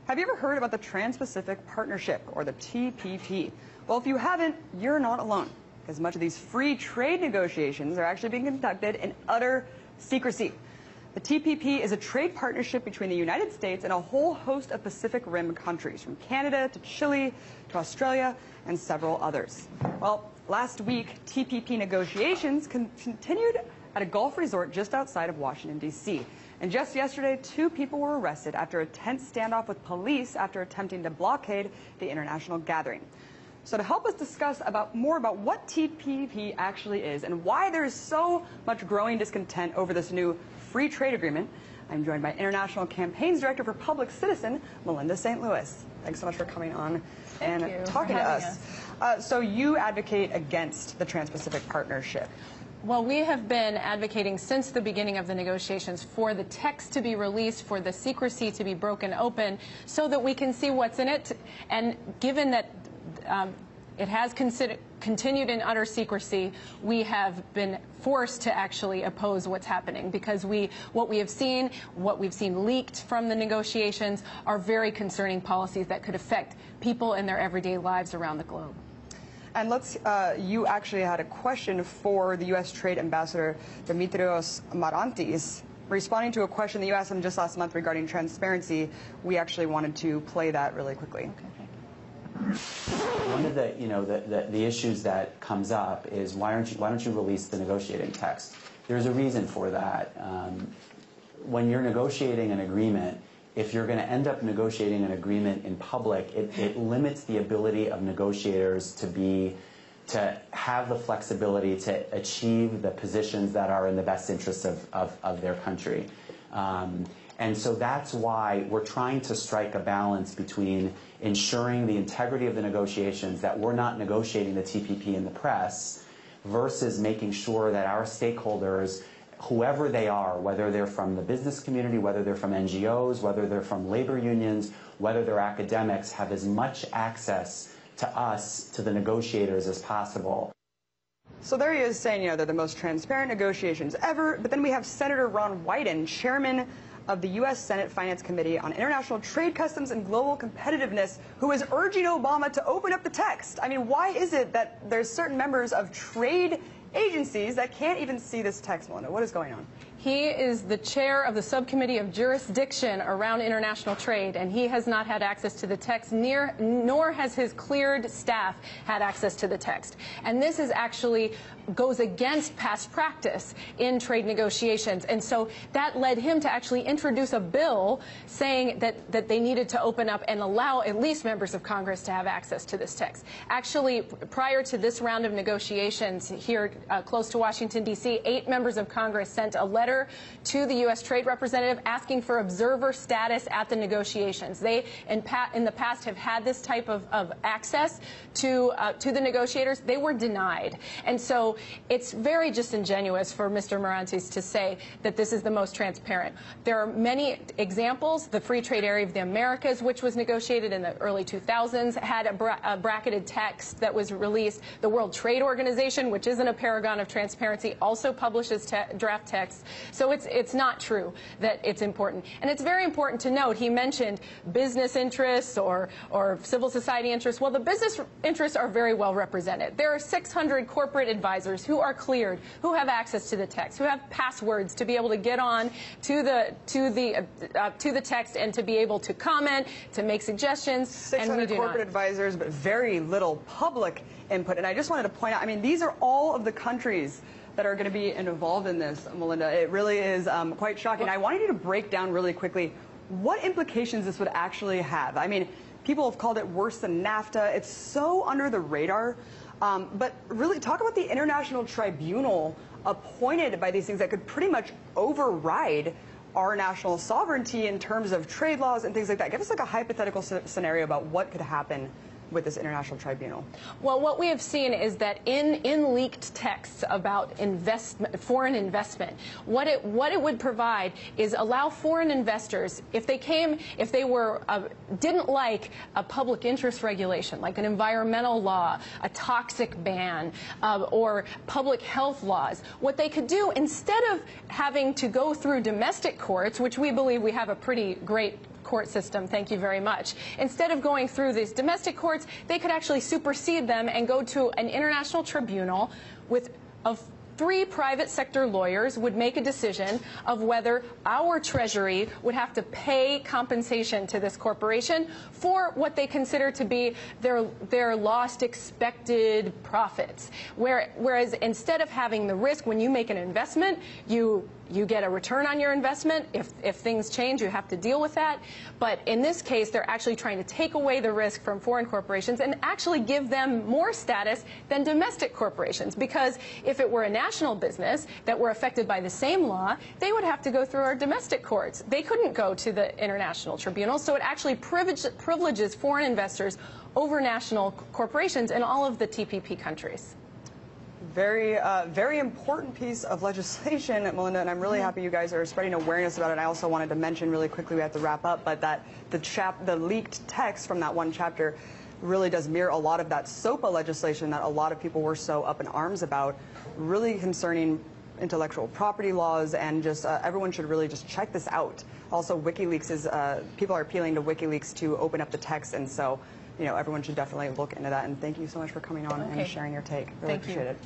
Have you ever heard about the Trans-Pacific Partnership, or the TPP? Well, if you haven't, you're not alone, because much of these free trade negotiations are actually being conducted in utter secrecy. The TPP is a trade partnership between the United States and a whole host of Pacific Rim countries, from Canada to Chile to Australia and several others. Well, last week, TPP negotiations continued at a Gulf resort just outside of Washington, D.C. And just yesterday, 2 people were arrested after a tense standoff with police after attempting to blockade the international gathering. So to help us discuss more about what TPP actually is and why there is so much growing discontent over this new free trade agreement, I'm joined by International Campaigns Director for Public Citizen, Melinda+St+Louis. Thanks so much for coming on and talking to us. So you advocate against the Trans-Pacific Partnership. Well, we have been advocating since the beginning of the negotiations for the text to be released, for the secrecy to be broken open, so that we can see what's in it. And given that it has continued in utter secrecy, we have been forced to actually oppose what's happening, because what we've seen leaked from the negotiations are very concerning policies that could affect people in their everyday lives around the globe. And you actually had a question for the U.S. Trade Ambassador Dimitrios Marantis. Responding to a question that you asked him just last month regarding transparency, we actually wanted to play that really quickly. Okay. One of the issues that comes up is why don't you release the negotiating text? There's a reason for that. When you're negotiating an agreement, if you're going to end up negotiating an agreement in public, it limits the ability of negotiators to have the flexibility to achieve the positions that are in the best interest of their country. And so that's why we're trying to strike a balance between ensuring the integrity of the negotiations, that we're not negotiating the TPP in the press, versus making sure that our stakeholders, whoever they are, whether they're from the business community, whether they're from NGOs, whether they're from labor unions, whether they're academics, have as much access to us, to the negotiators, as possible. So there he is saying, they're the most transparent negotiations ever, but then we have Senator Ron Wyden, chairman of the U.S. Senate Finance Committee on International Trade, Customs, and Global Competitiveness, who is urging Obama to open up the text. I mean, why is it that there's certain members of trade agencies that can't even see this text, Melinda? What is going on? He is the chair of the subcommittee of jurisdiction around international trade, and he has not had access to the text, nor has his cleared staff had access to the text. And this is actually goes against past practice in trade negotiations. And so that led him to actually introduce a bill saying that they needed to open up and allow at least members of Congress to have access to this text. Actually, prior to this round of negotiations here close to Washington, D.C., 8 members of Congress sent a letter to the U.S. Trade Representative asking for observer status at the negotiations. They, in the past, have had this type of access to the negotiators. They were denied. And so it's very disingenuous for Mr. Marantis to say that this is the most transparent. There are many examples. The Free Trade Area of the Americas, which was negotiated in the early 2000s, had a bracketed text that was released. The World Trade Organization, which isn't a paragon of transparency, also publishes draft texts. So it's not true that it's important. And it's very important to note, he mentioned business interests or civil society interests. Well, the business interests are very well represented. There are 600 corporate advisors who are cleared, who have access to the text, who have passwords to be able to get on to the text and to be able to comment, to make suggestions. 600 corporate advisors, but very little public input. And I just wanted to point out, I mean, these are all of the countries that are going to be involved in this, Melinda. It really is quite shocking. I wanted you to break down really quickly what implications this would actually have. I mean, people have called it worse than NAFTA. It's so under the radar. But really, talk about the international tribunal appointed by these things that could pretty much override our national sovereignty in terms of trade laws and things like that. Give us like a hypothetical scenario about what could happen with this international tribunal. Well, what we have seen is that in leaked texts about foreign investment, what it would provide is allow foreign investors, if they didn't like a public interest regulation, like an environmental law, a toxic ban, or public health laws, what they could do, instead of having to go through domestic courts, which we believe we have a pretty great court system, thank you very much. Instead of going through these domestic courts, they could actually supersede them and go to an international tribunal with of 3 private sector lawyers would make a decision of whether our Treasury would have to pay compensation to this corporation for what they consider to be their lost expected profits. Whereas instead of having the risk when you make an investment, you get a return on your investment. If things change, you have to deal with that. But in this case, they're actually trying to take away the risk from foreign corporations and actually give them more status than domestic corporations. Because if it were a national business that were affected by the same law, they would have to go through our domestic courts. They couldn't go to the international tribunal. So it actually privileges foreign investors over national corporations in all of the TPP countries. Very important piece of legislation, Melinda, and I'm really happy you guys are spreading awareness about it. And I also wanted to mention really quickly, we have to wrap up, but that the leaked text from that one chapter really does mirror a lot of that SOPA legislation that a lot of people were so up in arms about, really concerning intellectual property laws, and just everyone should really just check this out. Also, WikiLeaks is, people are appealing to WikiLeaks to open up the text, and so, you know, everyone should definitely look into that. And thank you so much for coming on and sharing your take. Really appreciate it.